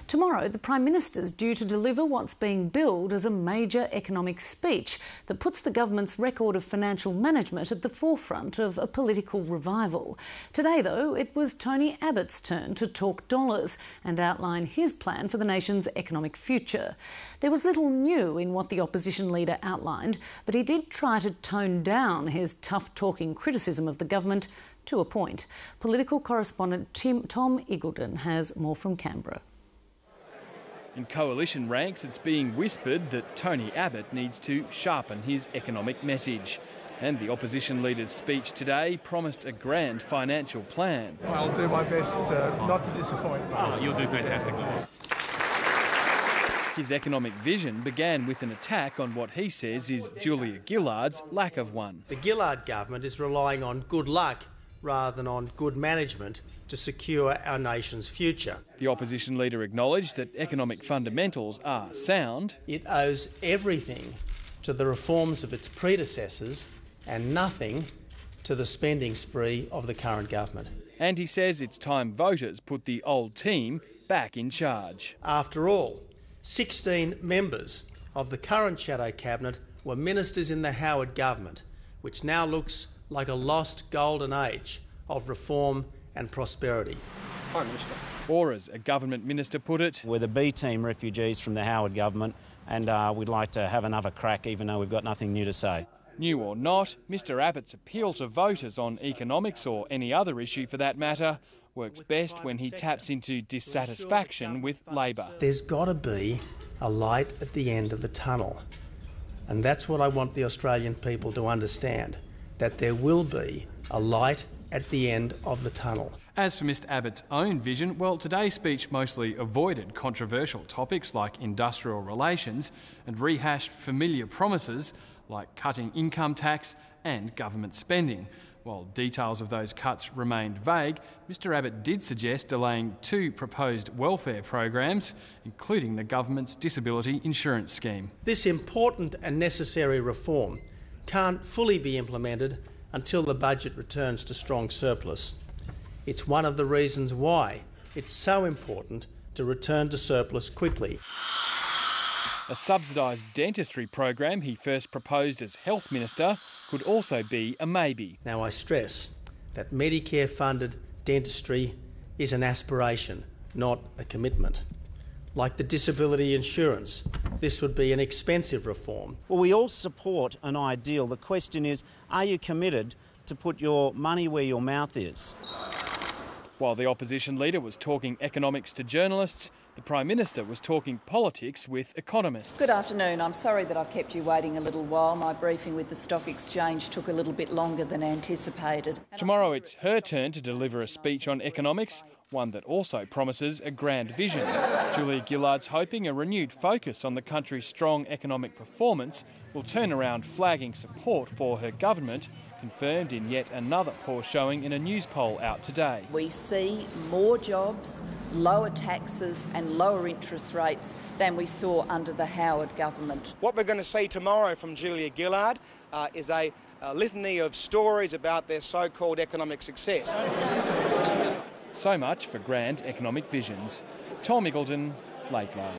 Tomorrow, the Prime Minister's due to deliver what's being billed as a major economic speech that puts the government's record of financial management at the forefront of a political revival. Today, though, it was Tony Abbott's turn to talk dollars and outline his plan for the nation's economic future. There was little new in what the opposition leader outlined, but he did try to tone down his tough-talking criticism of the government to a point. Political correspondent Tom Eagleton has more from Canberra. In coalition ranks, it's being whispered that Tony Abbott needs to sharpen his economic message. And the opposition leader's speech today promised a grand financial plan. I'll do my best not to disappoint. Oh, you'll do fantastically. His economic vision began with an attack on what he says is Julia Gillard's lack of one. The Gillard government is relying on good luck rather than on good management to secure our nation's future. The opposition leader acknowledged that economic fundamentals are sound. It owes everything to the reforms of its predecessors and nothing to the spending spree of the current government. And he says it's time voters put the old team back in charge. After all, 16 members of the current shadow cabinet were ministers in the Howard government, which now looks like a lost golden age of reform and prosperity. Prime Minister. Or, as a government minister put it, we're the B-team refugees from the Howard government, and we'd like to have another crack even though we've got nothing new to say. New or not, Mr Abbott's appeal to voters on economics, or any other issue for that matter, works best when he taps into dissatisfaction with Labor. There's got to be a light at the end of the tunnel, and that's what I want the Australian people to understand, that there will be a light at the end of the tunnel. As for Mr Abbott's own vision, well, today's speech mostly avoided controversial topics like industrial relations and rehashed familiar promises like cutting income tax and government spending. While details of those cuts remained vague, Mr Abbott did suggest delaying 2 proposed welfare programs, including the government's disability insurance scheme. This important and necessary reform can't fully be implemented until the budget returns to strong surplus. It's one of the reasons why it's so important to return to surplus quickly. A subsidised dentistry program he first proposed as Health Minister could also be a maybe. Now, I stress that Medicare-funded dentistry is an aspiration, not a commitment. Like the disability insurance, this would be an expensive reform. Well, we all support an ideal. The question is, are you committed to put your money where your mouth is? While the opposition leader was talking economics to journalists, the Prime Minister was talking politics with economists. Good afternoon. I'm sorry that I've kept you waiting a little while. My briefing with the Stock Exchange took a little bit longer than anticipated. Tomorrow it's her turn to deliver a speech on economics, one that also promises a grand vision. Julia Gillard's hoping a renewed focus on the country's strong economic performance will turn around flagging support for her government, confirmed in yet another poor showing in a news poll out today. We see more jobs, lower taxes and lower interest rates than we saw under the Howard government. What we're going to see tomorrow from Julia Gillard is a litany of stories about their so-called economic success. So much for grand economic visions. Tom Eagleton, Late Night.